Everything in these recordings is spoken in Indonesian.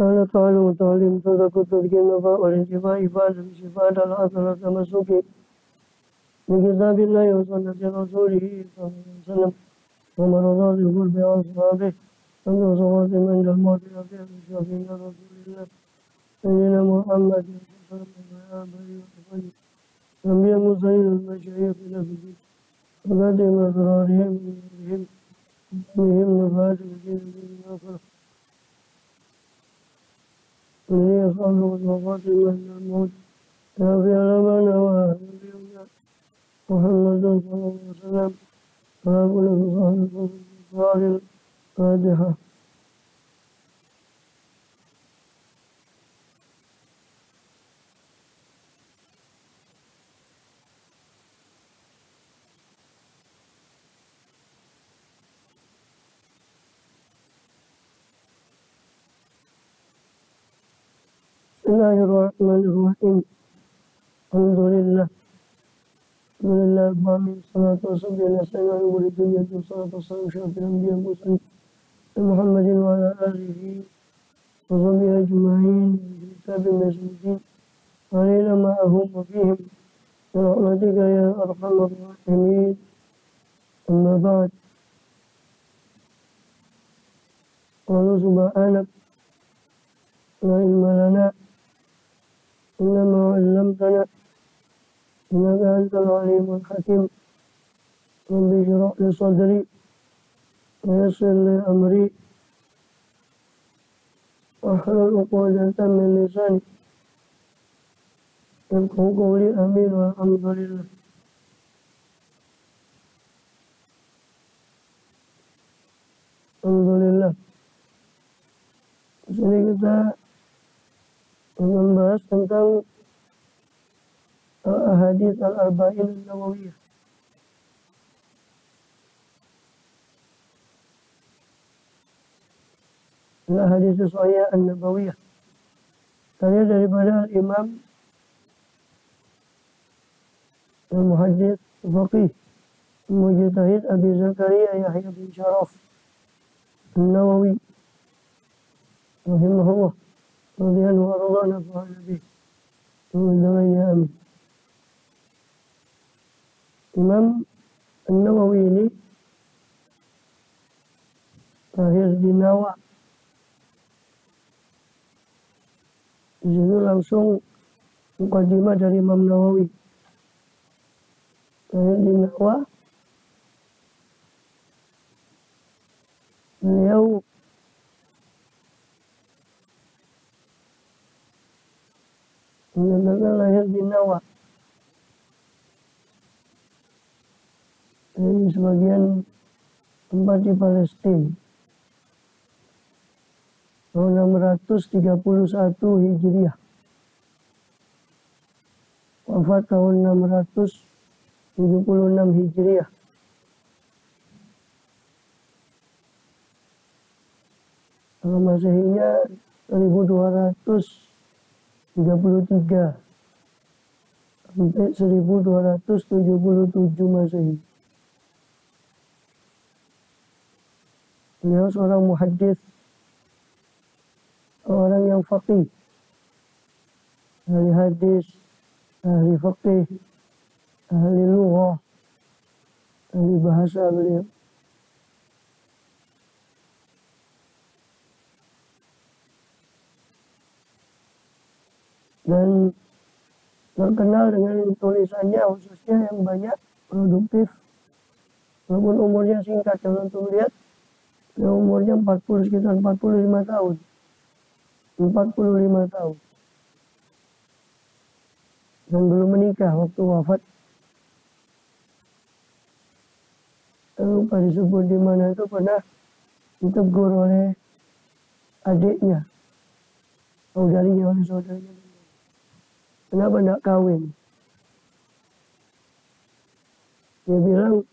كان تعلم تعليم صدق تذكير النفاء والانتفاع إفادة شفاء الأثر التمسك بكتاب الله وسنة رسوله صلى الله عليه وسلم ومرضات القلب وأصحابه عند صوات عند الموت أخير الشافعين رسول الله سيدنا محمد صلى الله عليه وسلم أنبياء المرسلين المشايخ إلى الدين وقدم أسرارهم من بهم نفاذ الدين الآخرة الذي يصلوا وفاة من الموت يغفر لنا ونبينا محمد صلى الله عليه وسلم ويقول صاحب الفاتحة. بسم الله الرحمن الرحيم. الحمد لله العالمين، الصلاة والسلام على سيدنا ولي والصلاة والسلام شرف الأنبياء والمرسلين محمد وعلى آله وصحبه أجمعين بكتاب المسلمين علينا معهم وفيهم برحمتك يا أرحم الراحمين. أما بعد، قالوا سبحانك لا علم لنا إنما علمتنا إنك أنت العليم الحكيم. رب اشرح لي صدري ويسر لي أمري واحلل عقدة من لساني يفقهوا قولي. آمين والحمد لله. Alhamdulillah. Di sini kita membahas tentang Al-Ahadits Al-Arba'in An-Nawawiyah. Al-Ahadits Sahihah An-Nabawiyah. Tanya daripada Imam Al-Muhaddits Faqih Mujtahid Abi Zakaria Yahya bin Sharaf An-Nawawi rahimahullah radhiyallahu anhu wa nafa'ana bih. Amin. Imam An-Nawawi ini lahir di Nawa. Di sini langsung mukadimah dari Imam Nawawi. Lahir di Nawa. Beliau menyatakan lahir di Nawa. Ini sebagian tempat di Palestina. Tahun 631 Hijriah. Wafat tahun 676 Hijriah. Kalau Masehinya 1233 sampai 1277 Masehi. Beliau seorang muhaddits, orang yang faqih, ahli hadis, ahli faqih, ahli lughah, ahli bahasa beliau. Dan terkenal dengan tulisannya khususnya yang banyak, produktif. Walaupun umurnya singkat, kalau untuk lihat umurnya sekitar 45 tahun. 45 tahun. Dan belum menikah waktu wafat. Lupa disebut di mana itu, pernah ditegur oleh adiknya, oleh saudaranya. Kenapa tidak kawin? Dia bilang,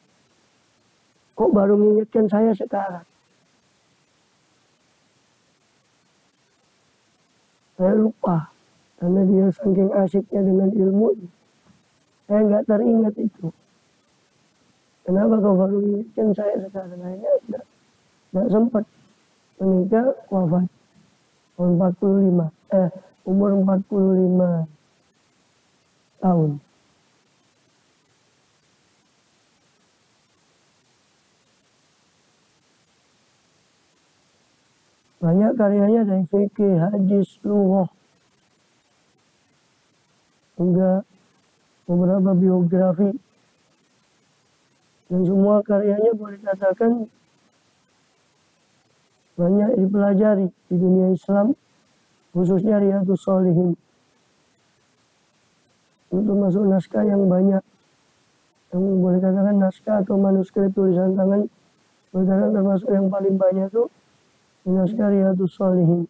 kok baru mengingatkan saya sekarang? Saya lupa, karena dia saking asyiknya dengan ilmu. Saya nggak teringat itu. Kenapa kau baru mengingatkan saya sekarang? Akhirnya tidak sempat menikah, wafat. tahun 45. Umur 45 tahun. Banyak karyanya dari fikih, hadis, lughah, hingga beberapa biografi. Dan semua karyanya boleh katakan banyak dipelajari di dunia Islam, khususnya Riyadhus Shalihin. Itu masuk naskah yang banyak, yang boleh katakan naskah atau manuskrip tulisan tangan, boleh katakan termasuk yang paling banyak itu naskah Riyadhus Shalihin.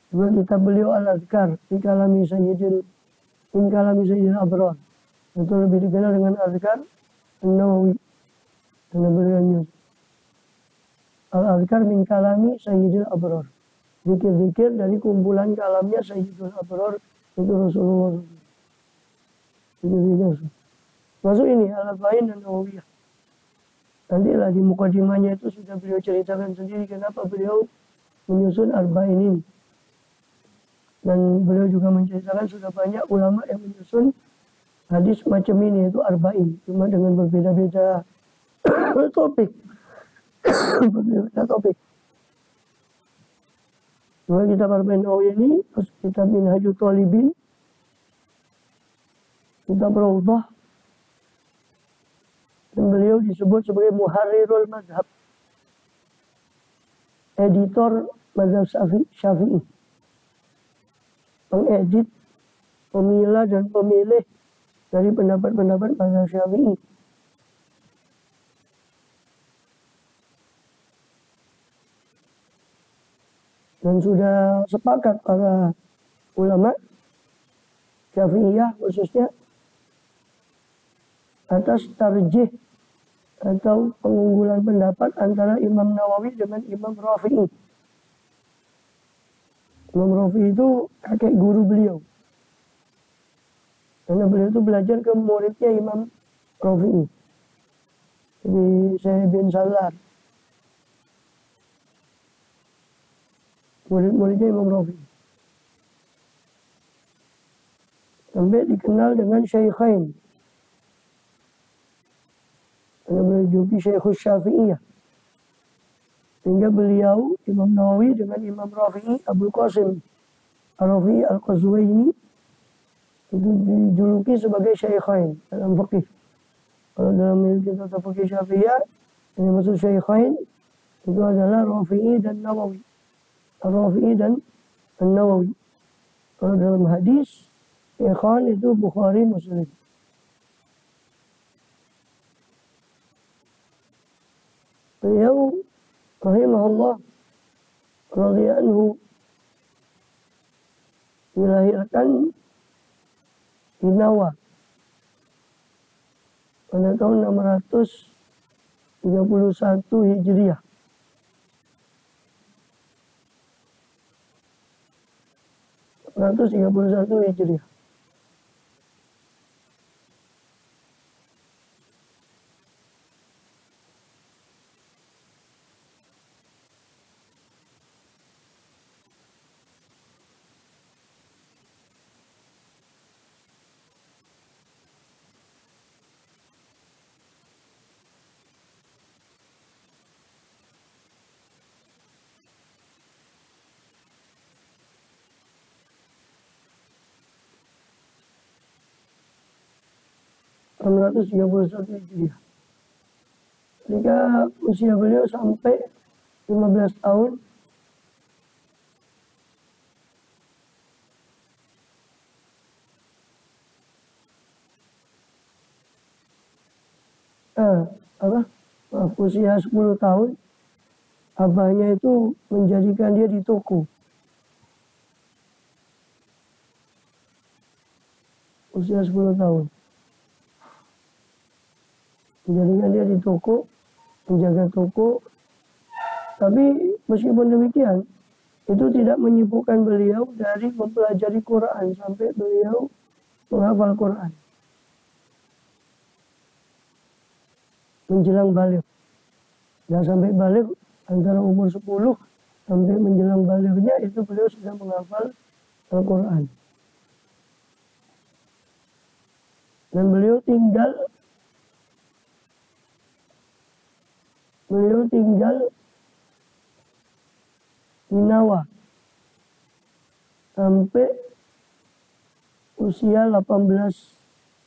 Juga kitab beliau Al-Adhkar min kalami Sayyidil Abrar, itu lebih dikenal dengan Adhkar An-Nawawi, karena beliau Al-Adhkar min kalami Sayyidil Abrar, zikir-zikir dari kumpulan kalamnya Sayyidul Abrar, itu Rasulullah. Masuk ini Al-Arba'in dan Nawawiyah. Nantilah di mukadimahnya itu sudah beliau ceritakan sendiri kenapa beliau menyusun Arba'in ini. Dan beliau juga menceritakan sudah banyak ulama yang menyusun hadis macam ini, yaitu Arba'in, cuma dengan berbeda-beda topik. Berbeda topik. Nah, kitab Arba'in Nawawiyah ini, kitab Minhajut Thalibin, kitab Rawdah, dan beliau disebut sebagai Muharrirul Madhab, editor Mazhab Syafi'i, pengedit, pemilah dan pemilih dari pendapat-pendapat Mazhab Syafi'i. Dan sudah sepakat para ulama Syafi'iyah khususnya atas tarjih atau pengunggulan pendapat antara Imam Nawawi dengan Imam Rafi'i. Imam Rafi'i itu kakek guru beliau. Karena beliau itu belajar ke muridnya Imam Rafi'i. Jadi Syekh bin Salar. Murid-muridnya Imam Rafi'i. Sampai dikenal dengan Syaikhain. Karena beliau juga Syekhus Syafi'iyah. Sehingga beliau, Imam Nawawi dengan Imam Rafi'i, Abul Qasim Ar-Rafi'i Al-Qazwaini, itu dijuluki sebagai Syaikhain dalam fikih. Kalau dalam ilmu kita fikih Syafi'iyah, yang maksud Syaikhain itu adalah Rafi'i dan Nawawi. Rafi'i dan Nawawi. Kalau dalam hadis, Syaikhain itu Bukhari Muslim. Beliau rahimahullah radhiyallahu anhu dilahirkan di Nawa pada tahun 631 Hijriah. Hijriah. Hijriah. Ketika usia beliau sampai 15 tahun, usia 10 tahun, abahnya itu menjadikan dia di toko. Usia 10 tahun. Menjadikan dia di toko, menjaga toko. Tapi meskipun demikian, itu tidak menyibukkan beliau dari mempelajari Quran sampai beliau menghafal Quran. Menjelang balik. Dan sampai balik antara umur 10 sampai menjelang balignya itu beliau sudah menghafal Al-Quran. Dan beliau tinggal di Nawa sampai usia 18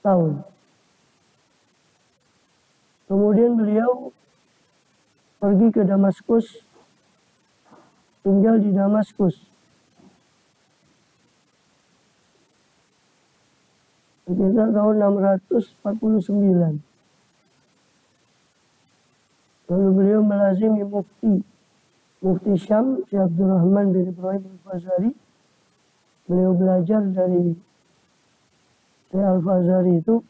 tahun. Kemudian beliau pergi ke Damaskus, tinggal di Damaskus. Sekitar tahun 649. Lalu beliau melazimi Mufti Syam, Syekh Abdurrahman bin Ibrahim Al-Fazari. Beliau belajar dari Syekh Al-Fazari itu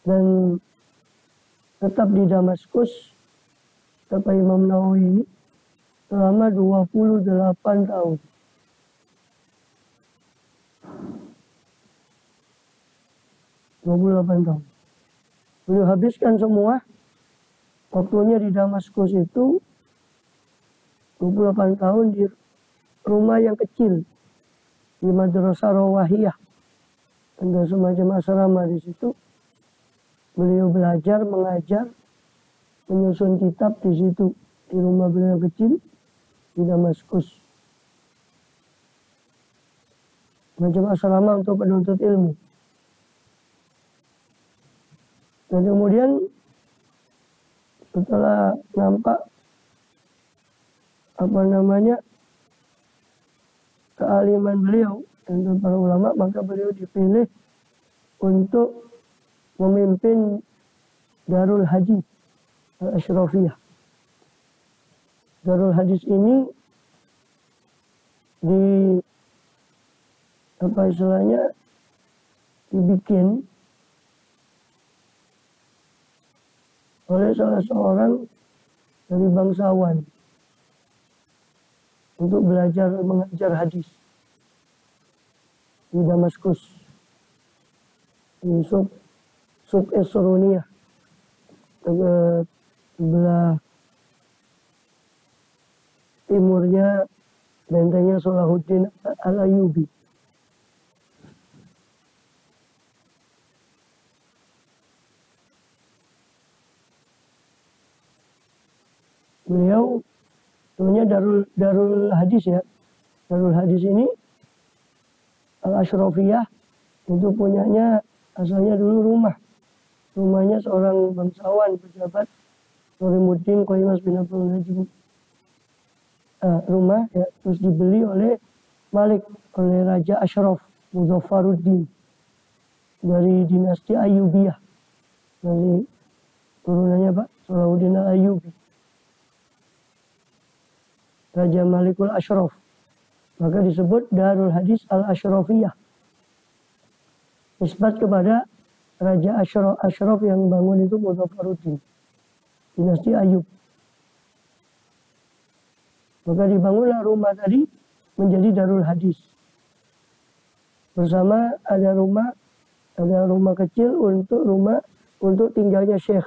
dan tetap di Damaskus, kata Imam Nawawi ini, selama 28 tahun. Beliau habiskan semua waktunya di Damaskus itu 28 tahun di rumah yang kecil di Madrasah Rawahiyah. Ada semacam asrama di situ. Beliau belajar, mengajar, menyusun kitab di situ di rumah beliau kecil di Damaskus. Macam asrama untuk penuntut ilmu. Dan kemudian setelah nampak kealiman beliau dan para ulama, maka beliau dipilih untuk memimpin Darul Hadis Al-Ashrafiyah. Darul Hadis ini dibikin oleh salah seorang dari bangsawan untuk belajar mengajar hadis di Damaskus, di Sub Esronia, sebelah timurnya bentengnya Salahuddin Al-Ayyubi. Beliau namanya Darul Hadis ya. Darul Hadis ini Al-Ashrafiyah itu punyanya asalnya dulu rumahnya seorang bangsawan pejabat Nurimuddin Qoimas bin Abdul Najib. Rumah ya, terus dibeli oleh Raja Ashraf Muzaffaruddin dari dinasti Ayyubiyah, dari turunannya Pak Salahuddin Al-Ayyubi, Raja Malikul Ashraf. Maka disebut Darul Hadis Al-Ashrafiyah. Nisbat kepada Raja Ashraf yang bangun itu Muzaffaruddin, dinasti Ayyub. Maka dibangunlah rumah tadi menjadi Darul Hadis. Bersama ada rumah kecil untuk tinggalnya Syekh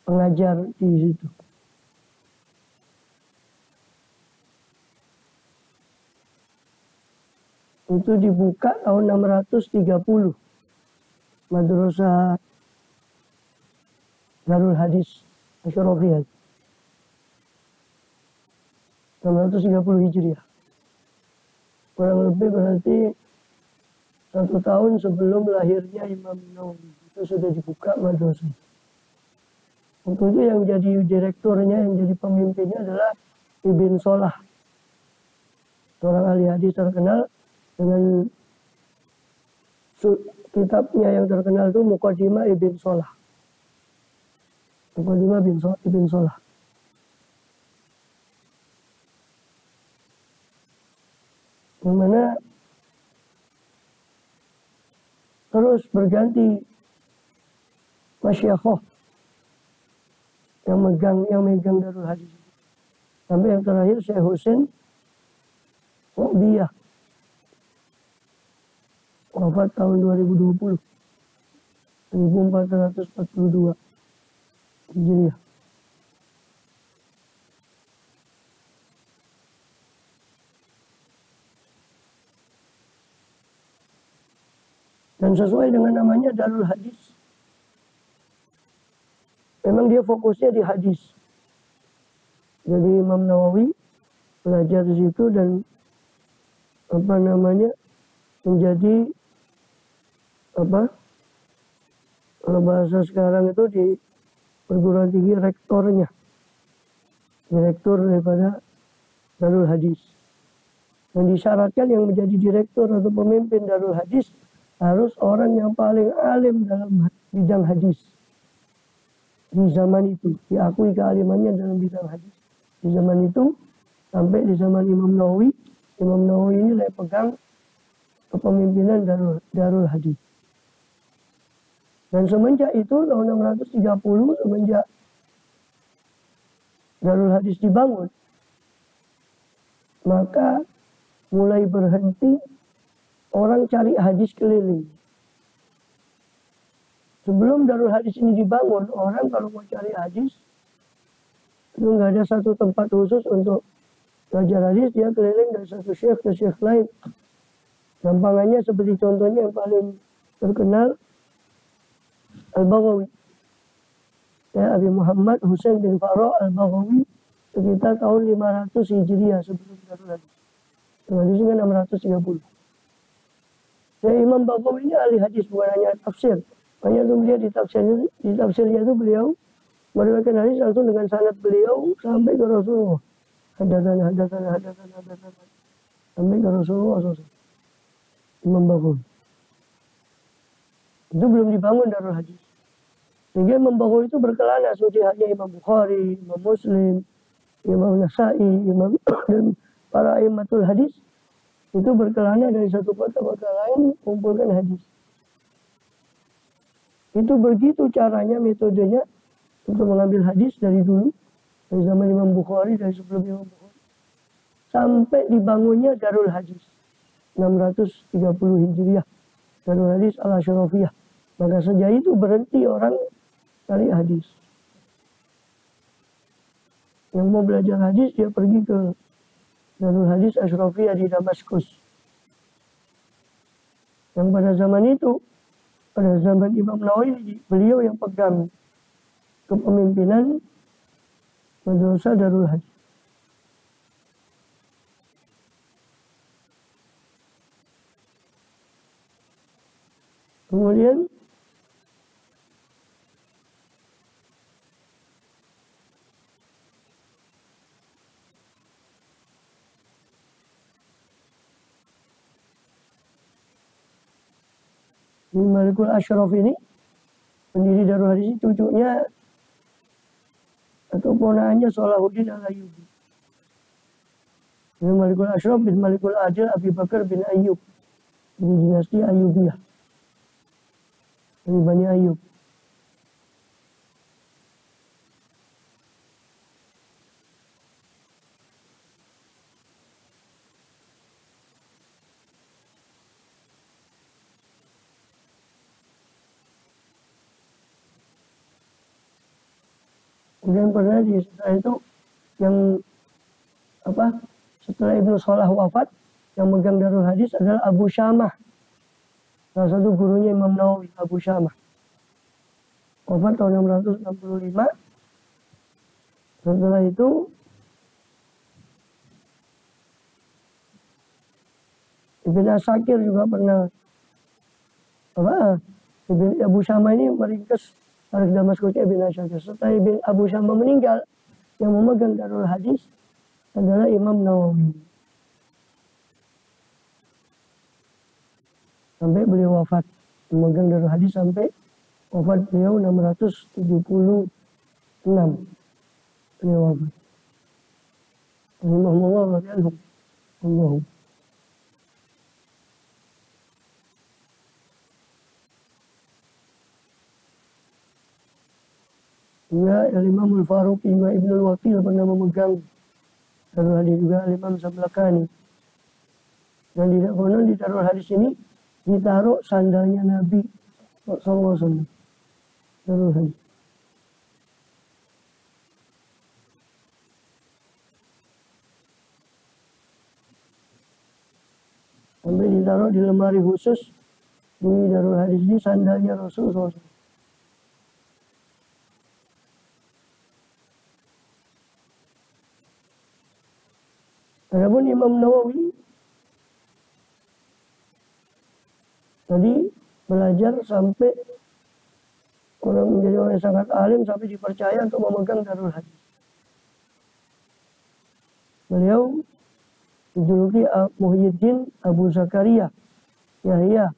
pengajar di situ. Itu dibuka tahun 630. Madrasah Darul Hadis Ashrafiyah. 630 Hijriah. Kurang lebih berarti 1 tahun sebelum lahirnya Imam Nawawi. Itu sudah dibuka madrasah. Untuk itu yang jadi direkturnya, yang jadi pemimpinnya adalah Ibn Solah. Seorang ahli hadis terkenal dengan kitabnya yang terkenal itu Muqaddimah Ibn Solah. Muqaddimah Ibn Solah. Yang mana terus berganti masyayikh yang megang Darul Hadis. Sampai yang terakhir Syekh Husain Wa'biyah. Wafat tahun 2020. 1442 Hijriah. Dan sesuai dengan namanya Darul Hadis. Memang dia fokusnya di hadis. Jadi Imam Nawawi belajar di situ dan menjadi kalau bahasa sekarang itu di perguruan tinggi rektornya, direktur daripada Darul Hadis. Dan disyaratkan yang menjadi direktur atau pemimpin Darul Hadis harus orang yang paling alim dalam bidang hadis di zaman itu, diakui kealimannya dalam bidang hadis di zaman itu. Sampai di zaman Imam Nawawi ini yang pegang kepemimpinan Darul Hadis. Dan semenjak itu tahun 630, semenjak Darul Hadis dibangun, maka mulai berhenti orang cari hadis keliling. Sebelum Darul Hadis ini dibangun, orang kalau mau cari hadis itu nggak ada satu tempat khusus untuk belajar hadis, dia keliling dari satu syekh ke syekh lain. Gampangannya seperti contohnya yang paling terkenal Al-Baghawi. Ya, Abi Muhammad Husain bin Farah Al-Baghawi sekitar tahun 500 Hijriah sebelum Darul Hadis. Hadis ini 630. Jadi Imam Baghawi ini ahli hadis, bukan hanya tafsir. Banyak tuh dia di tafsirnya itu beliau meriwayatkan hadis langsung dengan sanad beliau sampai ke Rasulullah. Hadatsana sampai ke Rasulullah SAW. Imam Baghawi. Itu belum dibangun Darul Hadis. Sehingga Imam Baghawi itu berkelana seperti hanya Imam Bukhari, Imam Muslim, Imam Nasa'i, dan para imamatul hadis itu berkelana dari satu kota-kota lain kumpulkan hadis. Itu begitu caranya, metodenya untuk mengambil hadis dari dulu, dari zaman Imam Bukhari, dari sebelum Imam Bukhari, sampai dibangunnya Darul Hadis 630 Hijriah, Darul Hadis Al-Asyrafiyah. Maka sejak itu berhenti orang cari hadis. Yang mau belajar hadis dia pergi ke Darul Hadis Asyrafiyah di Damaskus. Yang pada zaman itu, pada zaman Imam Nawawi, beliau yang pegang kepemimpinan Madrasah Darul Hadis. Kemudian Malikul Asyraf ini, pendiri Darul Hadis ini cucunya atau ponakannya Salahuddin Al-Ayyubi. Ini Malikul Asyraf bin Malikul Adil Abi Bakar bin Ayyub, dari dinasti Ayyubiyah, dari Bani Ayyub. Kemudian pernah setelah itu yang setelah Ibnu Salah wafat, yang megang Darul Hadis adalah Abu Syamah, salah satu gurunya Imam Nawawi. Abu Syamah wafat tahun 665. Setelah itu Ibn Asakir juga pernah Abu Syamah ini meringkas Tarikh Damaskusnya Ibn Asakir. Setelah Abu Syamah meninggal, yang memegang Darul Hadis adalah Imam Nawawi. Sampai beliau wafat, memegang Darul Hadis sampai wafat beliau 676. Beliau wafat. Rahimahullah radhiyallahu anhu. Juga Imam Al-Faruq, Imam Ibn Al-Wakil pernah memegang Darul Hadis, juga Imam Sablakani. Dan tidak konon di Darul Hadis ini ditaruh sandalnya Nabi SAW. Darul Hadis. Sampai ditaruh di lemari khusus Di Darul Hadis ini sandalnya Rasulullah SAW. Adapun Imam Nawawi tadi belajar sampai orang menjadi orang yang sangat alim sampai dipercaya untuk memegang Darul Hadis. Beliau dijuluki Muhyiddin Abu Zakaria Yahya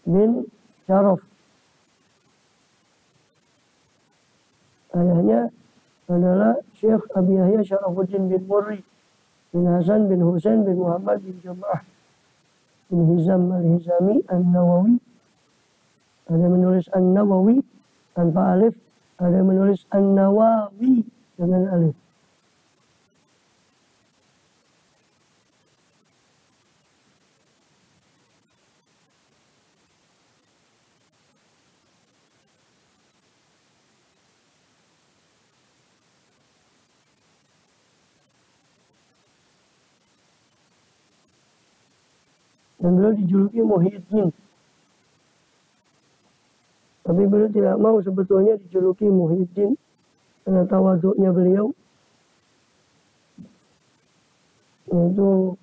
bin Syaraf. Ayahnya adalah Syekh Abi Yahya Syarafuddin bin Murri bin Hasan bin Husain bin Muhammad bin Jamaah bin Hizam al-Hizami An-Nawawi. Ada yang menulis An-Nawawi tanpa alif, ada yang menulis An-Nawawi dengan alif. Dan beliau dijuluki Muhyiddin. Tapi beliau tidak mau sebetulnya dijuluki Muhyiddin karena tawaduknya beliau. Yaitu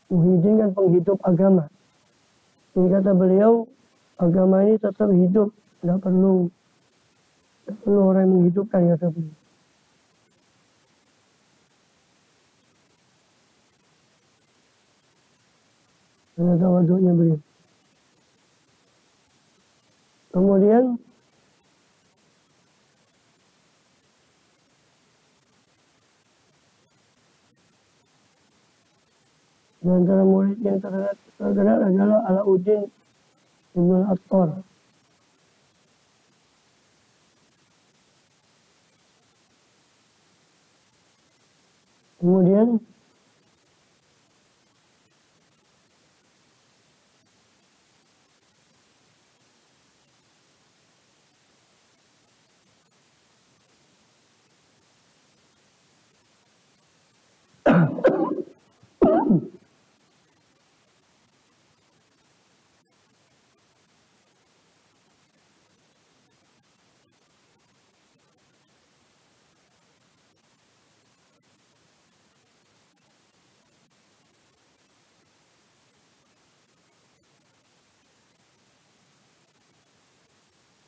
Muhyiddin kan penghidup agama. Jadi kata beliau, agama ini tetap hidup, tidak perlu orang yang menghidupkan, kata beliau. Karena tawaduknya beliau. Kemudian di antara murid yang terkenal adalah Alauddin Ibn Attar. Kemudian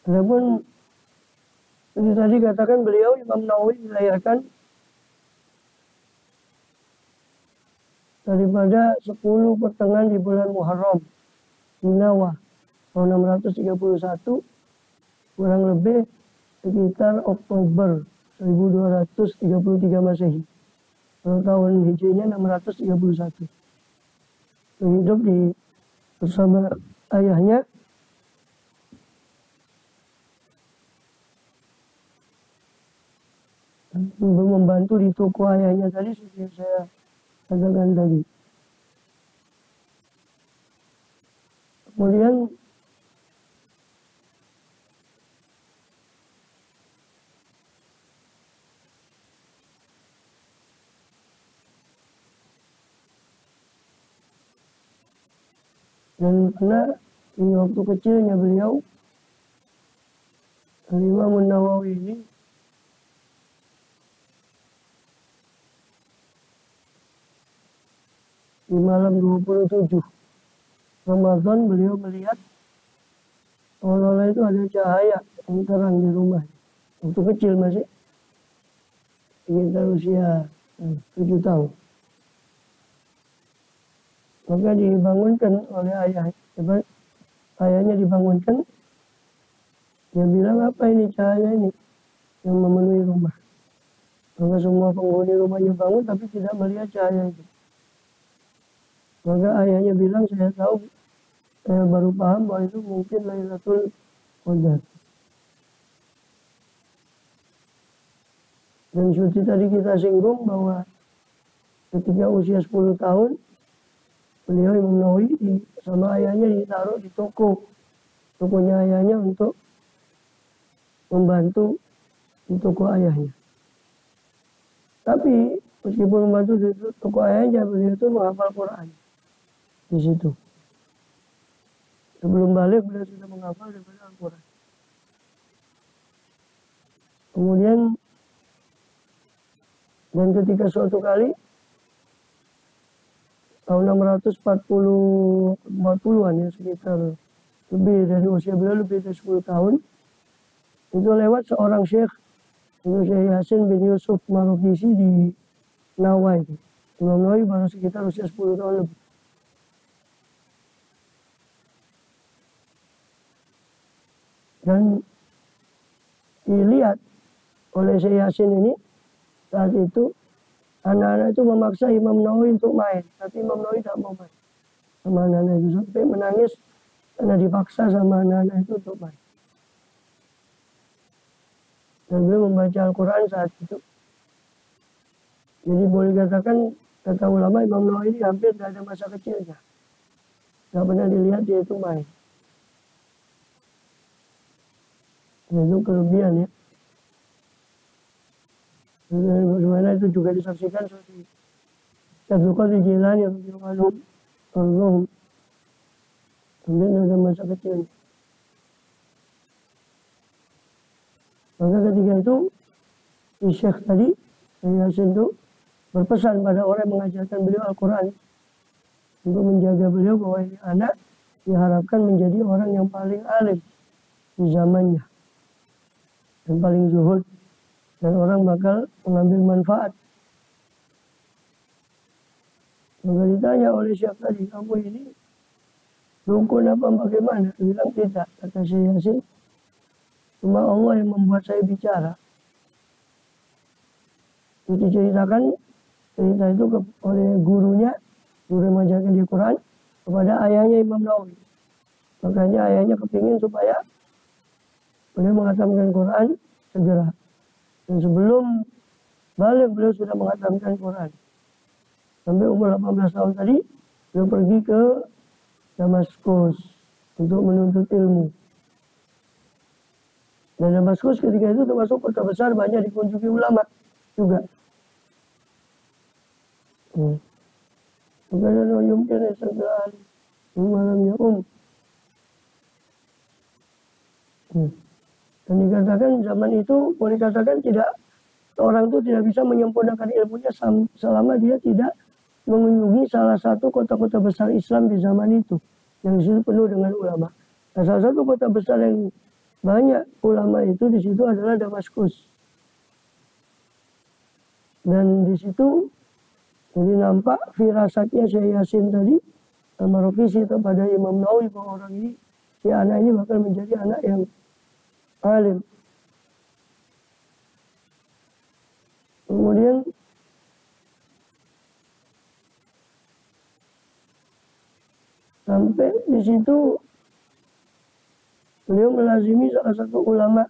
adapun seperti tadi katakan beliau Imam Nawawi dilahirkan daripada 10 pertengahan di bulan Muharram di Nawah tahun 631, kurang lebih sekitar Oktober 1233 Masehi. Kalau tahun Hijriahnya 631. Hidup bersama ayahnya. Membantu di toko ayahnya tadi seperti yang saya katakan tadi. Kemudian dan pernah di waktu kecilnya beliau Imam Nawawi ini di malam 27 Ramadan beliau melihat seolah-olah itu ada cahaya yang terang di rumah. Waktu kecil masih sekitar usia 7 tahun. Maka dibangunkan oleh ayahnya dibangunkan. Dia bilang, apa ini cahaya ini yang memenuhi rumah. Maka semua penghuni rumahnya bangun tapi tidak melihat cahaya itu. Maka ayahnya bilang, saya tahu, saya baru paham bahwa itu mungkin Lailatul Qadar. Dan seperti tadi kita singgung bahwa ketika usia 10 tahun, beliau Imam Nawawi sama ayahnya ditaruh di tokonya ayahnya untuk membantu di toko ayahnya. Tapi meskipun membantu di toko ayahnya, beliau itu menghafal Quran. di situ. Sebelum balik beliau sudah menghafal daripada Al-Quran. Kemudian dan ketika suatu kali tahun 640-an ya, sekitar lebih dari usia beliau lebih dari 10 tahun, itu lewat seorang syekh, itu Syekh Yasin bin Yusuf Marukisi di Nawai. Imam Nawawi baru sekitar usia 10 tahun lebih. Dan dilihat oleh Syekh Yasin ini, saat itu anak-anak itu memaksa Imam Nawawi untuk main, tapi Imam Nawawi tidak mau main sama anak-anak itu, sampai menangis karena dipaksa sama anak-anak itu untuk main. Dan beliau membaca Al-Quran saat itu. Jadi boleh katakan, kata ulama, Imam Nawawi ini hampir tidak ada masa kecilnya. Tidak pernah dilihat dia itu main. Itu kelebihan ya. Bagaimana itu juga disaksikan seperti Abdul Qadir Jilani yang Allah hampir tidak ada masa kecilnya. Maka ketika itu si Syekh tadi, Syekh Yasin itu berpesan pada orang yang mengajarkan beliau Al-Quran untuk menjaga beliau bahwa ini anak diharapkan menjadi orang yang paling alim di zamannya dan paling zuhud, dan orang bakal mengambil manfaat. Maka ditanya oleh Syekh tadi, kamu ini dukun apa bagaimana? Dia bilang tidak, kata Syekh Yasin, cuma Allah yang membuat saya bicara. Itu diceritakan cerita itu oleh gurunya, guru yang mengajarkan di Quran, kepada ayahnya Imam Nawawi. Makanya ayahnya kepingin supaya beliau menghatamkan Quran segera. Dan sebelum balik beliau sudah menghatamkan Quran. Sampai umur 18 tahun tadi, beliau pergi ke Damaskus untuk menuntut ilmu. Dan Damaskus ketika itu termasuk kota besar, banyak dikunjungi ulama juga. Bukan ada yumkin segala malamnya Dan dikatakan zaman itu boleh dikatakan tidak, orang itu tidak bisa menyempurnakan ilmunya selama dia tidak mengunjungi salah satu kota-kota besar Islam di zaman itu, yang disitu penuh dengan ulama. Nah, salah satu kota besar yang banyak ulama itu di situ adalah Damaskus. Dan di situ jadi nampak firasatnya Syekh Yasin tadi, Al-Marukisi kepada Imam Nawawi, bahwa orang ini, si anak ini bakal menjadi anak yang alim. Kemudian sampai di situ beliau melazimi salah satu ulama.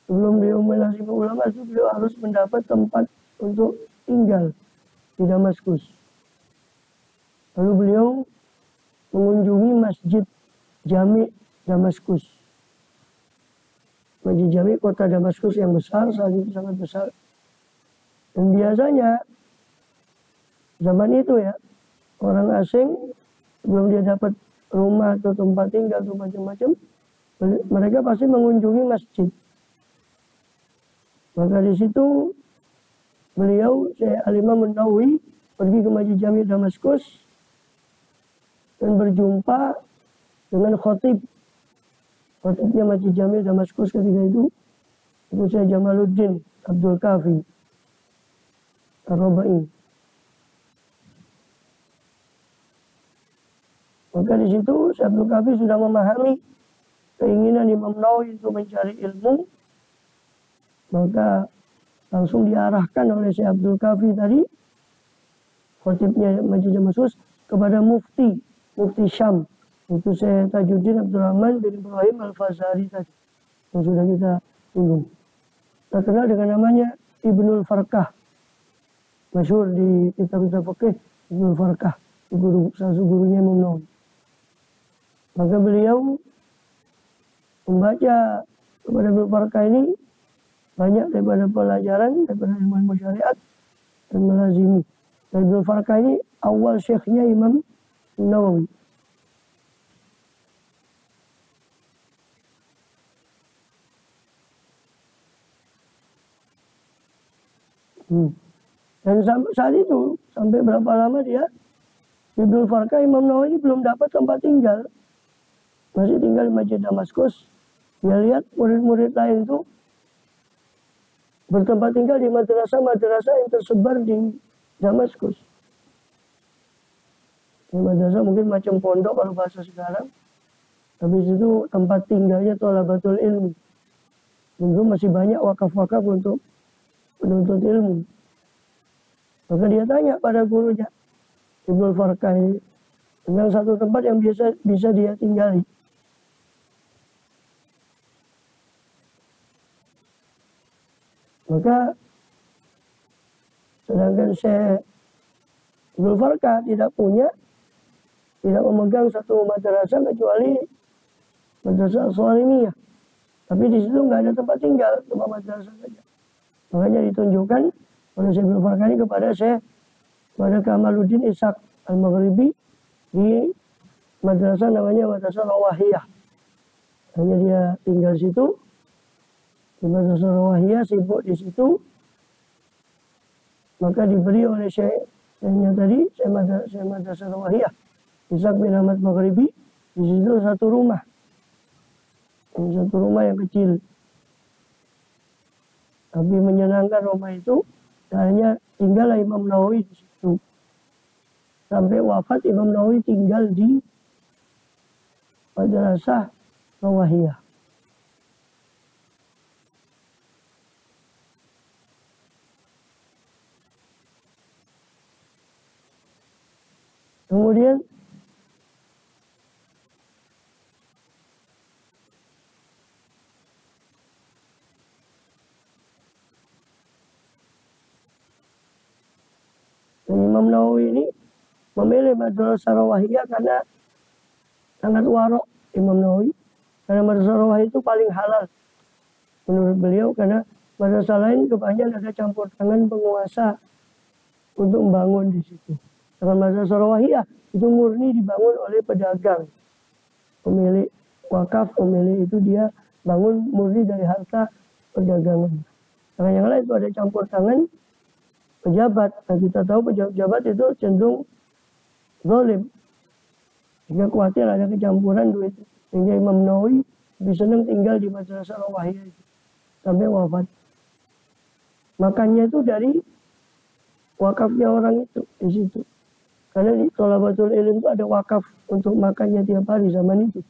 Sebelum beliau melazimi ulama itu, beliau harus mendapat tempat untuk tinggal di Damaskus. Lalu beliau mengunjungi Masjid Jami Damaskus. Masjid Jami kota Damaskus yang besar, saat itu sangat besar. Dan biasanya zaman itu ya, orang asing sebelum dia dapat rumah atau tempat tinggal atau macam-macam, mereka pasti mengunjungi masjid. Maka di situ beliau, Syekh Al-Imam An-Nawawi, pergi ke Masjid Jami Damaskus dan berjumpa dengan khatib. Khatibnya Masjid Jami Damaskus ketika itu Syekh Jamaluddin Abdul Kafi Ar-Rabai. Maka di situ Syekh Abdul Kafi sudah memahami keinginan Imam Nawawi untuk mencari ilmu. Maka langsung diarahkan oleh Syekh Abdul Kafi tadi, khatibnya Masjid Damaskus, kepada mufti Syam. Itu Syekh Tajuddin Abdurrahman bin Ibrahim Al-Fazari tadi, yang sudah kita singgung. Terkenal dengan namanya Ibnul Farkah. Masyhur di kitab-kitab fikih, Ibnul Farkah, salah satu gurunya Imam Nawawi. Maka beliau membaca kepada Ibnul Farkah ini banyak daripada pelajaran, daripada ilmu syariat, dan melazimi. Ibnu Farqah ini awal syekhnya Imam Nawawi. Dan saat itu, sampai berapa lama dia, Ibnu Farqah, Imam Nawawi ini belum dapat tempat tinggal. Masih tinggal di Masjid Damaskus. Dia lihat murid-murid lain itu bertempat tinggal di madrasah-madrasah yang tersebar di Damaskus. Di madrasah mungkin macam pondok kalau bahasa sekarang. Habis itu tempat tinggalnya thalabatul ilmi. Tentu masih banyak wakaf-wakaf untuk penuntut ilmu. Maka dia tanya pada gurunya, Ibnu Farqah ini, tentang satu tempat yang bisa dia tinggali. Maka sedangkan Syekh Ibnu Farqah tidak memegang satu madrasah kecuali madrasah Salimiyah. Tapi di situ nggak ada tempat tinggal, cuma madrasah saja. Makanya ditunjukkan oleh Syekh Ibnu Farqah ini kepada Kamaluddin Ishaq Al-Maghribi di madrasah namanya Madrasah Rawahiyah. Hanya dia tinggal di situ, di Madrasah Rawahiyah, sibuk di situ. Maka diberi oleh Syekhnya tadi, Syekh Madrasah Rawahiyah, Ishaq bin Ahmad Maghribi, di situ satu rumah. Satu rumah yang kecil. Tapi menyenangkan rumah itu, hanya tinggallah Imam Nawawi di situ. Sampai wafat Imam Nawawi tinggal di Madrasah Rawahiyah. Kemudian Imam Nawawi ini memilih Madrasah Rawahiyah karena sangat warok Imam Nawawi. Karena Madrasah Rawahiyah itu paling halal menurut beliau, karena madrasah lain kebanyakan ada campur tangan penguasa untuk membangun di situ. Dengan Madrasah Rawahiyah itu murni dibangun oleh pedagang, pemilik wakaf, pemilik itu dia bangun murni dari harta perdagangan. Karena yang lain itu ada campur tangan pejabat. Nah, kita tahu pejabat itu cenderung zalim. Jika khawatir ada kecampuran duit. Sehingga Imam Nawawi lebih senang tinggal di Madrasah Rawahiyah itu sampai wafat. Makannya itu dari wakafnya orang itu di situ. Karena di Thalabatul Ilm itu ada wakaf untuk makannya tiap hari zaman itu.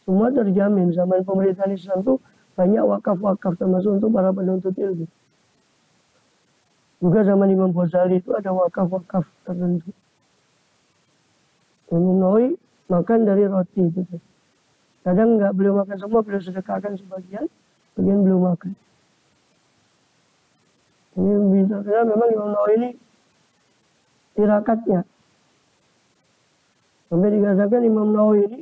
Semua terjamin. Zaman pemerintahan Islam itu banyak wakaf-wakaf termasuk untuk para penuntut ilmu. Juga zaman Imam Ghazali itu ada wakaf-wakaf tertentu. Imam Nawawi makan dari roti itu. Kadang nggak beliau makan semua, beliau sedekahkan sebagian beliau makan. Ini karena memang Imam Nawawi ini tirakatnya. Sampai dikatakan Imam Nawawi ini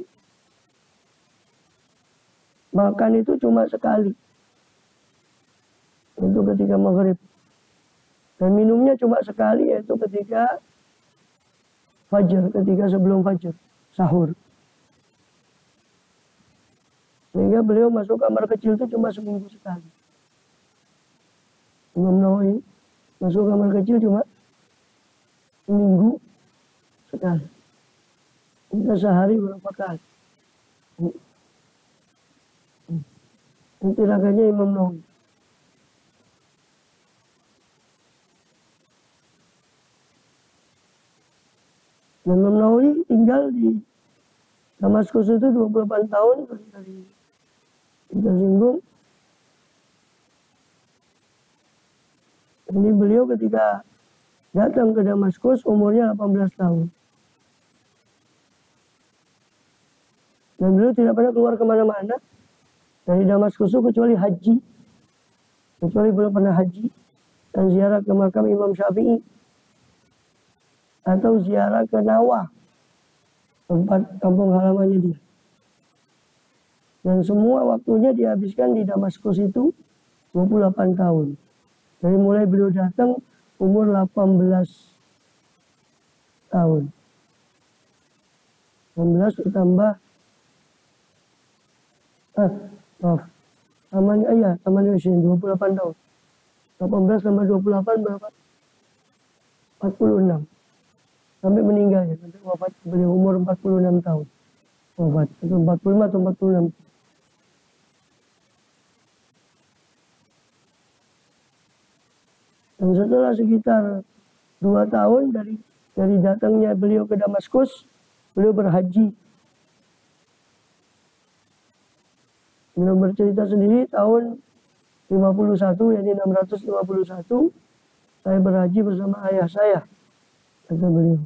makan itu cuma sekali. Itu ketika maghrib. Dan minumnya cuma sekali, yaitu ketika fajar, ketika sebelum fajar, sahur. Sehingga beliau masuk kamar kecil itu cuma seminggu sekali. Imam Nawawi masuk kamar kecil cuma seminggu sekali. Kita sehari berapa kali. Itu tirakannya Imam Nawawi. Dan Imam Nawawi tinggal di Damaskus itu 28 tahun, dari kita singgung. Ini beliau ketika datang ke Damaskus umurnya 18 tahun. Dan beliau tidak pernah keluar kemana-mana dari Damaskus itu kecuali haji. Kecuali beliau pernah haji dan ziarah ke makam Imam Syafi'i. Atau ziarah ke Nawah, tempat kampung halamannya dia. Dan semua waktunya dihabiskan di Damaskus itu 28 tahun. Dari mulai beliau datang umur 18 tahun. 16 ditambah maaf. Taman usia 28 tahun. 18 tambah 28 berapa? 46. Sampai meninggalnya, sampai wafat beliau umur 46 tahun. Wafat, itu 45 atau 46. Dan setelah sekitar 2 tahun dari datangnya beliau ke Damaskus, beliau berhaji. Beliau bercerita sendiri tahun 51, yakni 651, saya berhaji bersama ayah saya, kata beliau.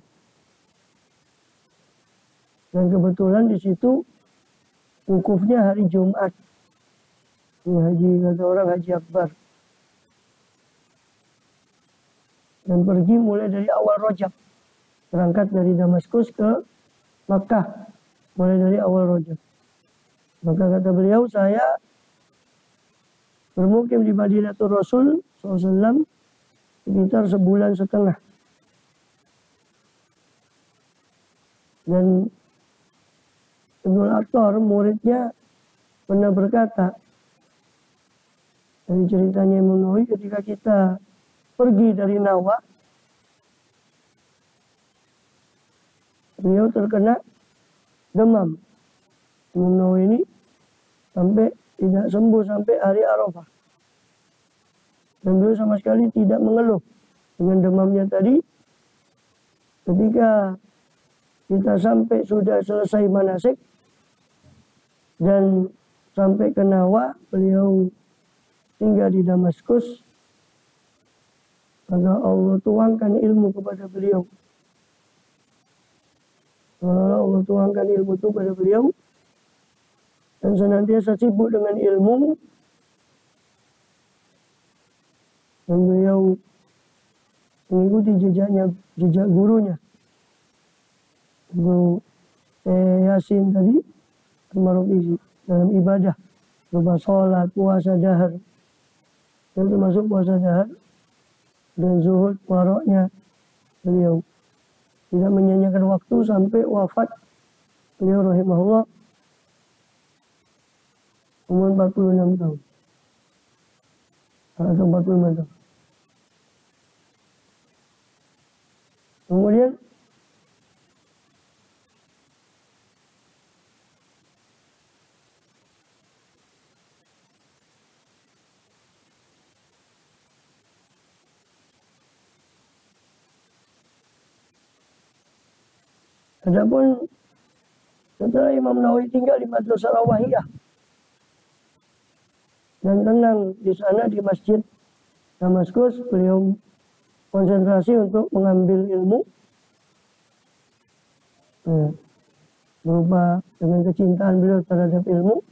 Dan kebetulan di situ wukufnya hari Jumat. Ini haji, kata orang, haji akbar. Dan pergi mulai dari awal Rajab. Berangkat dari Damaskus ke Makkah mulai dari awal Rajab. Maka kata beliau, saya bermukim di Madinatul Rasul SAW sekitar sebulan setengah. Dan Ibnul Attar, muridnya, pernah berkata, dari ceritanya Imam Nawawi, ketika kita pergi dari Nawa, beliau terkena demam. Imam Nawawi ini sampai tidak sembuh sampai hari Arafah. Dan beliau sama sekali tidak mengeluh dengan demamnya tadi. Ketika kita sampai sudah selesai manasik dan sampai ke Nawa, beliau tinggal di Damaskus. Maka Allah tuangkan ilmu kepada beliau. Allah tuangkan ilmu itu kepada beliau. Dan senantiasa sibuk dengan ilmu. Dan beliau mengikuti jejak gurunya. Guru Yasin tadi, Al-Marufisi, dalam ibadah. Berupa sholat, puasa dahar. Dan termasuk puasa dahar. Dan zuhud, waroknya beliau. Tidak menyanyikan waktu sampai wafat beliau rahimahullah. Umur 46 tahun. Atau 45 tahun. Kemudian adapun setelah Imam Nawawi tinggal di Madrasah Rawahiyah dan tenang di sana di Masjid Damaskus, beliau konsentrasi untuk mengambil ilmu berupa dengan kecintaan beliau terhadap ilmu,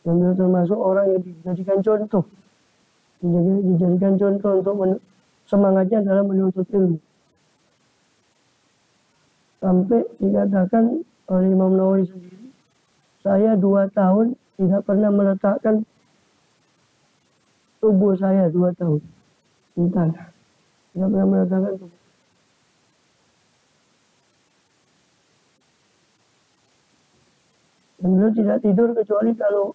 dan beliau termasuk orang yang dijadikan contoh untuk semangatnya dalam menuntut ilmu. Sampai dikatakan oleh Imam Nawawi sendiri, saya 2 tahun tidak pernah meletakkan tubuh saya 2 tahun di tanah. Tidak pernah meletakkan tubuh. Dan beliau tidak tidur kecuali kalau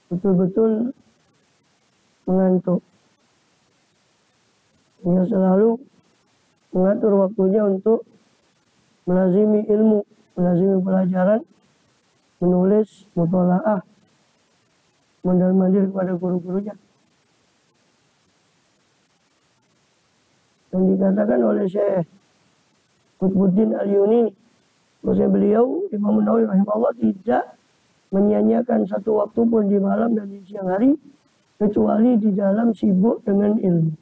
betul-betul mengantuk. Dia selalu mengatur waktunya untuk melazimi ilmu, melazimi pelajaran, menulis, mutola'ah, mondar-mandir kepada guru-gurunya. Dan dikatakan oleh Syekh Qutbuddin Al-Yunini, bahwa beliau, Imam Nawawi rahimahullah, tidak menyia-nyiakan satu waktu pun di malam dan di siang hari, kecuali di dalam sibuk dengan ilmu.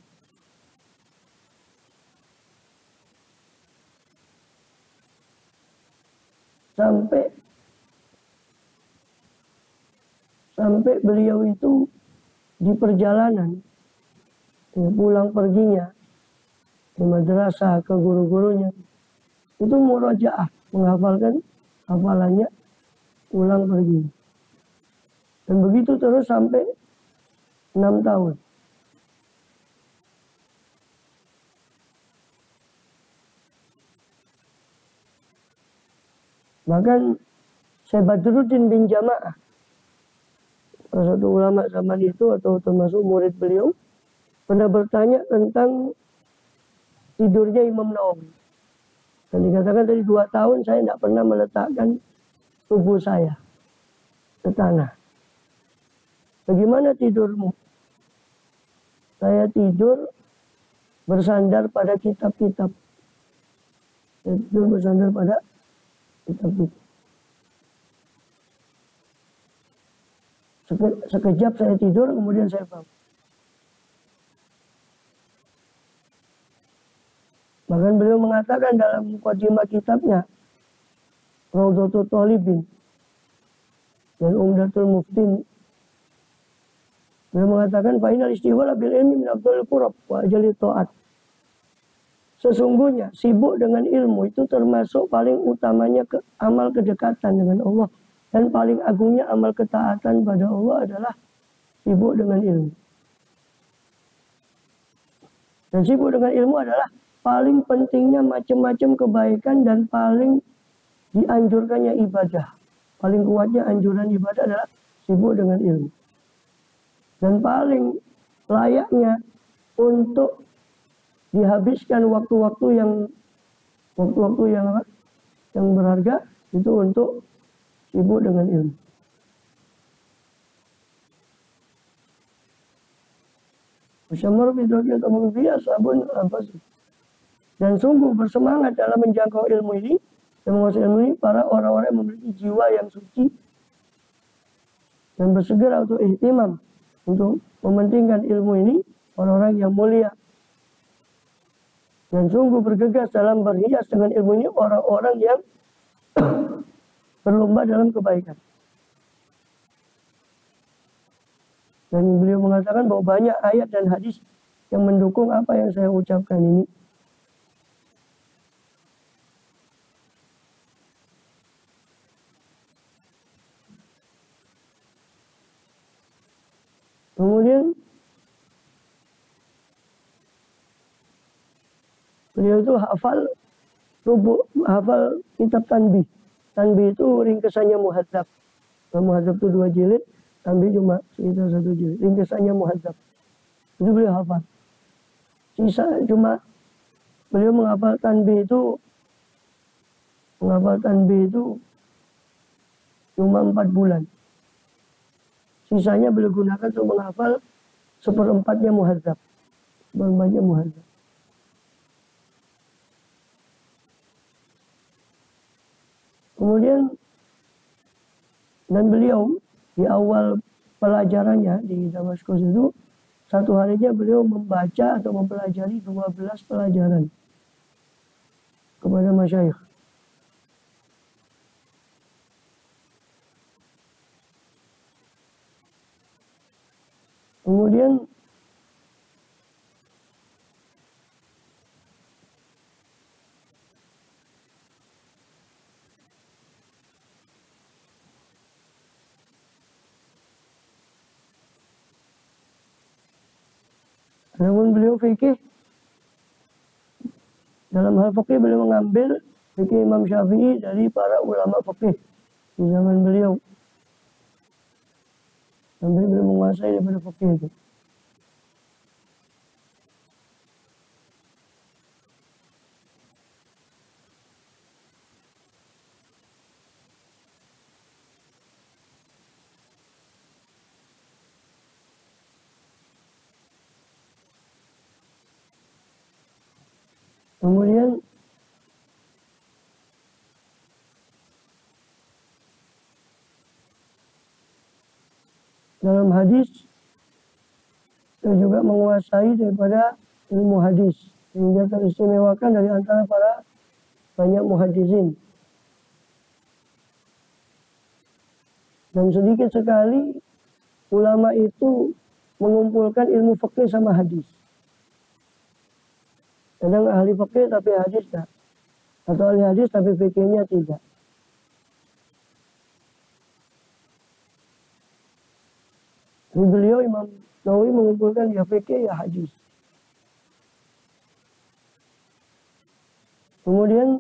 Sampai beliau itu di perjalanan, pulang perginya di madrasah ke guru-gurunya, itu murojaah, menghafalkan hafalannya pulang pergi. Dan begitu terus sampai 6 tahun. Bahkan Syekh Badruddin bin Jamaah, salah satu ulama zaman itu atau termasuk murid beliau, pernah bertanya tentang tidurnya Imam Nawawi. Dan dikatakan dari 2 tahun saya tidak pernah meletakkan tubuh saya ke tanah. Bagaimana tidurmu? Saya tidur bersandar pada kitab-kitab. Saya tidur bersandar pada kitab-kitab. Sekejap saya tidur, kemudian saya bangun. Bahkan beliau mengatakan dalam mukadimah kitabnya, Raudhatul Thalibin dan Umdatul Muftin, beliau mengatakan fa'inal istighfar bil ilmi min afdhalil qurab wa ajali ta'at. Sesungguhnya sibuk dengan ilmu itu termasuk paling utamanya amal kedekatan dengan Allah. Dan paling agungnya amal ketaatan pada Allah adalah sibuk dengan ilmu. Dan sibuk dengan ilmu adalah paling pentingnya macam-macam kebaikan dan paling dianjurkannya ibadah. Paling kuatnya anjuran ibadah adalah sibuk dengan ilmu. Dan paling layaknya untuk dihabiskan waktu-waktu yang berharga itu untuk sibuk dengan ilmu. Musyamar bidokil tamam biasa sabun apa sih? Dan sungguh bersemangat dalam menjangkau ilmu ini dan menguasai ilmu ini para orang-orang yang memiliki jiwa yang suci dan bersegera untuk ihtimam untuk mementingkan ilmu ini orang-orang yang mulia. Dan sungguh bergegas dalam berhias dengan ilmu ini orang-orang yang berlomba dalam kebaikan. Dan beliau mengatakan bahwa banyak ayat dan hadis yang mendukung apa yang saya ucapkan ini. Kemudian beliau itu hafal kitab Tanbih. Tanbih itu ringkesannya Muhadzab. Muhadzab itu 2 jilid, Tanbih cuma sekitar 1 jilid. Ringkesannya Muhadzab. Itu beliau hafal. Sisa cuma beliau menghafal Tanbih itu cuma 4 bulan. Sisanya beliau gunakan untuk menghafal 1/4-nya Muhadzab. 1/4-nya Muhadzab. Kemudian dan beliau di awal pelajarannya di Damaskus itu satu harinya beliau membaca atau mempelajari 12 pelajaran kepada masyayikh. Kemudian namun beliau fikih, dalam hal fikih beliau mengambil fikih Imam Syafi'i dari para ulama fikih di zaman beliau. Sampai beliau menguasai daripada fikih itu. Kemudian dalam hadis dia juga menguasai daripada ilmu hadis sehingga teristimewakan dari antara para banyak muhaddisin. Dan sedikit sekali ulama itu mengumpulkan ilmu fikih sama hadis. Kadang ahli fikih tapi hadis tak. Atau ahli hadis tapi fikihnya tidak. Jadi beliau Imam Nawawi mengumpulkan ya fikih ya hadis. Kemudian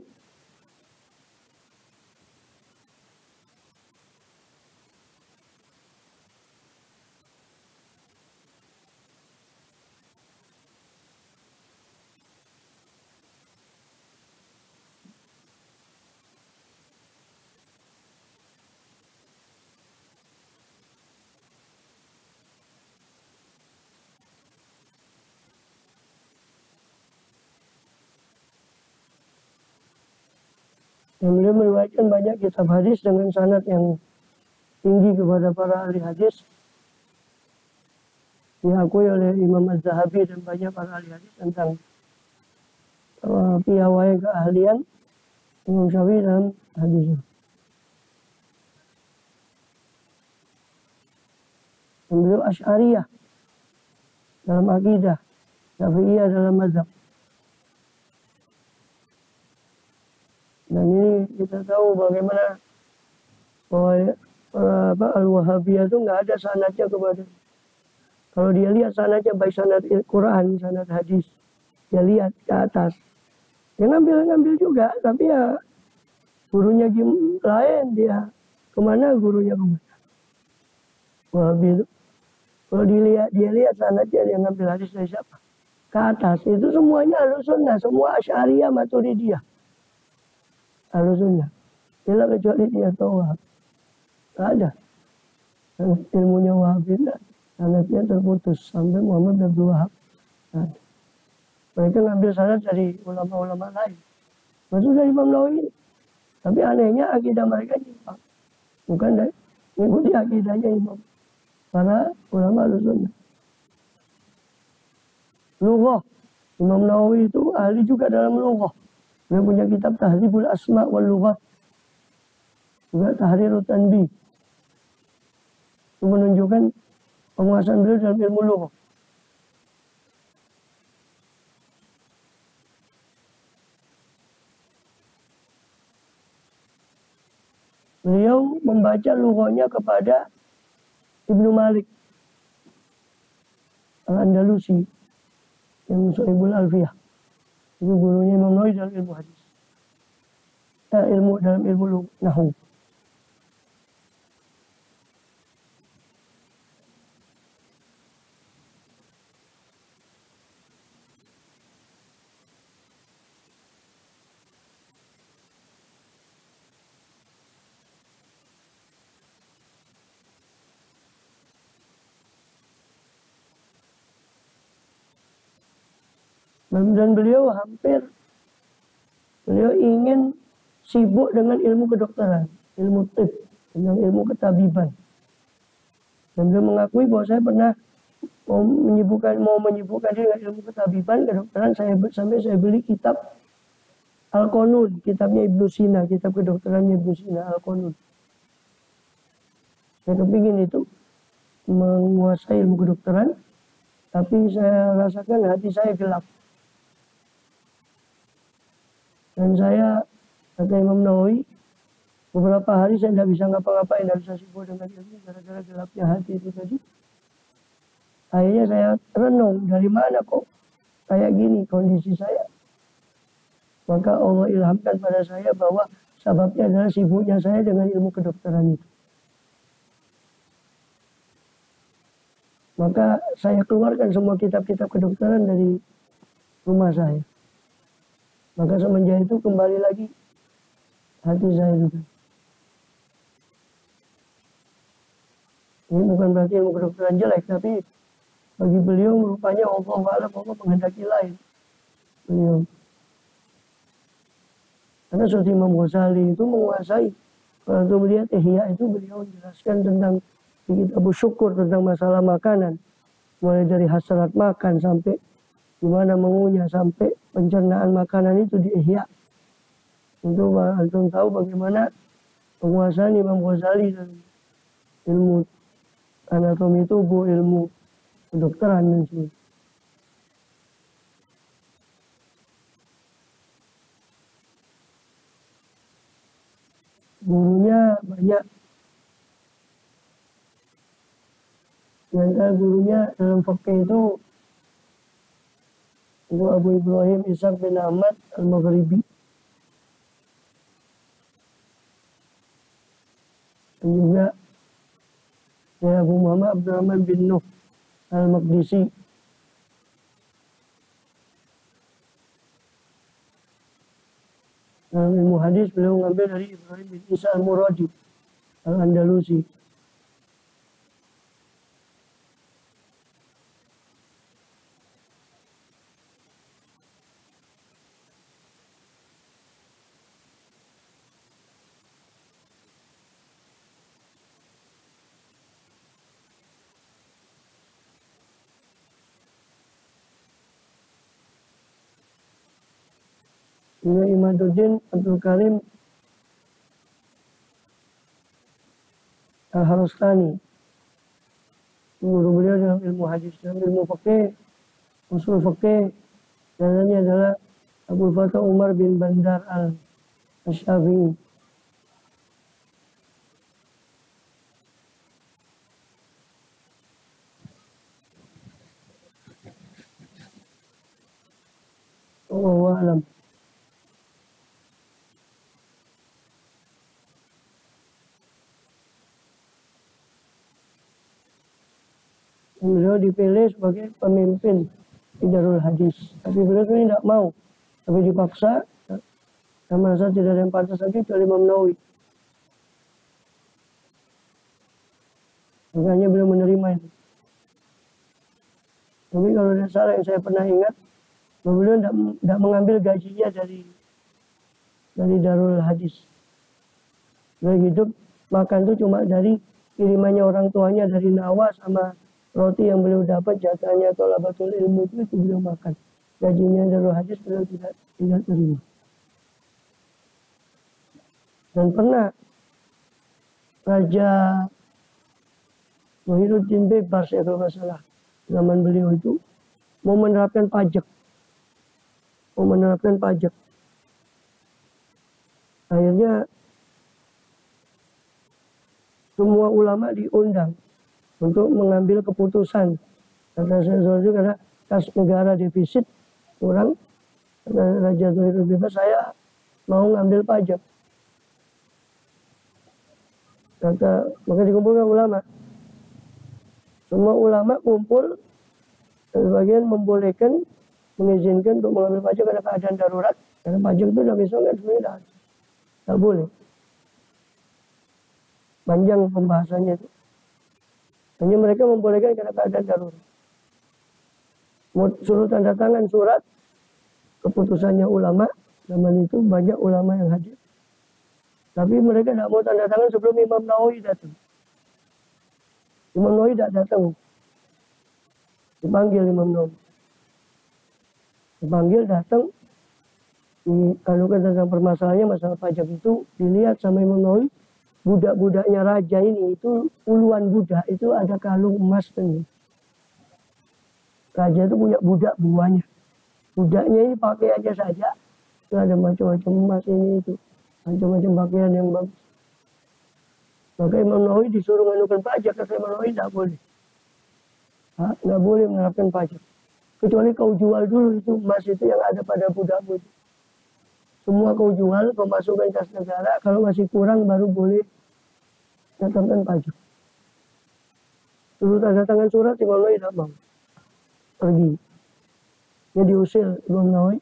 Dan beliau meriwayatkan banyak kitab hadis dengan sanad yang tinggi kepada para ahli hadis. Diakui oleh Imam Az-Zahabi dan banyak para ahli hadis tentang piawai keahlian Imam Syafi'i dalam hadis. Dan beliau Asy'ariyah dalam akidah, Syafi'iyah dalam mazhab. Dan ini kita tahu bagaimana bahwa Al-Wahabiyah itu nggak ada sanadnya kepada. Kalau dia lihat sanadnya baik sanad Quran, sanad hadis, dia lihat ke atas. Dia ngambil juga, tapi ya gurunya lain, dia kemana gurunya kemana. Wahabi itu kalau dia lihat sanadnya, dia ngambil hadis dari siapa? Ke atas. Itu semuanya Ahlussunnah, semua Asy'ariyah, Maturidiyah. Ahlussunnah. Tidak kecuali dia tahu Wahab. Tak ada. Ilmunya Wahabi, sanadnya terputus sampai Muhammad bin Abdul Wahab. Nah, mereka ngambil sanad dari ulama-ulama lain. Maksud dari Imam Nawawi. Tapi anehnya akidah mereka nyimpang. Bukan dari mengikuti akidahnya Imam. Para ulama Ahlussunnah. Lughah. Imam Nawawi itu ahli juga dalam lughah. Dia punya kitab Tahdzibul Asma' wal Lughat. Juga Tahrirut Tanbih. Itu menunjukkan penguasaan beliau dalam ilmu lughah. Beliau membaca lughahnya kepada Ibnu Malik Al-Andalusi yang Shu'aibul Alfiyah. Itu gurunya Imam Nawawi dalam ilmu hadis. Dalam ilmu nahwu. Dan beliau ingin sibuk dengan ilmu kedokteran, ilmu tib, dengan ilmu ketabiban. Dan beliau mengakui bahwa saya pernah mau menyibukkan diri dengan ilmu ketabiban, kedokteran, sampai saya beli kitab Al-Qanun, kitabnya Ibnu Sina, kitab kedokterannya Ibnu Sina, Al-Qanun. Saya kepingin itu menguasai ilmu kedokteran, tapi saya rasakan hati saya gelap. Dan saya, kata Imam Nawawi, beberapa hari saya tidak bisa ngapa-ngapain, tidak bisa sibuk dengan ilmu gara-gara gelapnya hati itu tadi. Akhirnya saya renung, dari mana kok kayak gini kondisi saya. Maka Allah ilhamkan pada saya bahwa sebabnya adalah sibuknya saya dengan ilmu kedokteran itu. Maka saya keluarkan semua kitab-kitab kedokteran dari rumah saya. Maka semenjak itu kembali lagi hati saya juga. Ini bukan berarti ilmu kedokteran jelek, tapi bagi beliau rupanya Allah menghendaki lain. Beliau. Karena seperti Imam Ghazali itu menguasai. Kalau melihat Ihya itu beliau menjelaskan tentang di kitab Syukur tentang masalah makanan. Mulai dari hasrat makan sampai gimana mengunyah sampai pencernaan makanan itu di Ihya. Untuk antum tahu bagaimana penguasaan Imam Ghazali dalam ilmu anatomi tubuh, ilmu kedokteran dan sebagainya. Gurunya banyak. Di antara gurunya dalam fikih itu Abu Ibrahim Ishaq bin Ahmad Al-Maghribi. Dan juga Abu Muhammad Abdurrahman bin Nuh Al-Maqdisi. Dalam ilmu hadis beliau mengambil dari Ibrahim bin Isa Al-Muradi Al-Andalusi. Ini Imaduddin Abdul Karim Al-Harustani. Guru beliau dalam ilmu hadis, dalam ilmu fikih, usul fikih. Namanya adalah Abu Fatah Umar bin Bandar Al-Syafi'i. Wallahu a'lam. Beliau dipilih sebagai pemimpin di Darul Hadis. Tapi beliau sebenarnya tidak mau. Tapi dipaksa. Dan merasa tidak ada yang pantas lagi kecuali Imam Nawawi. Makanya beliau menerima itu. Tapi kalau tidak salah yang saya pernah ingat, beliau tidak mengambil gajinya dari Darul Hadis. Beliau hidup makan itu cuma dari kirimannya orang tuanya dari Nawa sama roti yang beliau dapat jatahnya thalabatul ilmu itu beliau makan. Gajinya Darul Hadis beliau tidak terima. Dan pernah Raja Muhyiddin Bebas ya kalau nggak salah zaman beliau itu mau menerapkan pajak. Akhirnya semua ulama diundang untuk mengambil keputusan. Kata saya juga karena kas negara defisit kurang, kata Raja Muhyiddin Bebas, saya mau ngambil pajak. Maka dikumpulkan ulama. Semua ulama kumpul, dan sebagian membolehkan, mengizinkan untuk mengambil pajak karena keadaan darurat. Karena pajak itu udah misalnya sebenarnya tidak boleh. Panjang pembahasannya itu. Hanya mereka membolehkan karena keadaan darurat. Suruh tanda tangan surat keputusannya ulama, zaman itu banyak ulama yang hadir. Tapi mereka tidak mau tanda tangan sebelum Imam Nawawi datang. Imam Nawawi tidak datang. Dipanggil Imam Nawawi. Dipanggil datang. Kalau tentang permasalahannya masalah pajak itu dilihat sama Imam Nawawi. Budak-budaknya raja ini itu puluhan budak itu ada kalung emas ini. Raja itu punya budak buahnya. Budaknya ini pakai aja saja. Itu ada macam-macam emas ini itu. Macam-macam pakaian yang bagus. Maka Imam Nawawi disuruh menganukan pajak. Kata Imam Nawawi tidak boleh. Tidak boleh menerapkan pajak. Kecuali kau jual dulu itu emas itu yang ada pada budakmu. Semua kau jual, kau masukkan kas negara. Kalau masih kurang baru boleh menetapkan pajak. Suruh tanda tangan surat Imam Nawawi tidak mau. Pergi. Dia diusir Imam Nawawi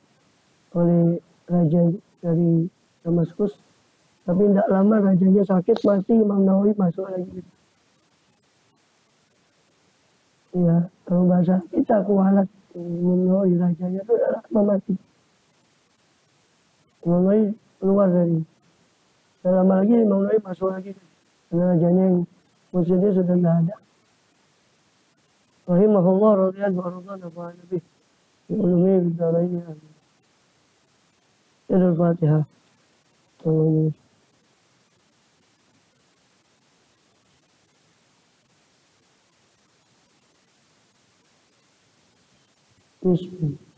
oleh raja dari Damaskus. Tapi tidak lama rajanya sakit mati, Imam Nawawi masuk lagi. Ya, kalau bahasa kita kualat Imam Nawawi rajanya itu adalah mati. Imam Nawawi keluar dari. Dan lama lagi Imam Nawawi masuk lagi. Karena rajanya yang muslimnya sudah tidak ada. Rahimahullah radhiyallahu anhu wa nabi. Ulumi bidalaihi. Al-Fatihah. Bismillah.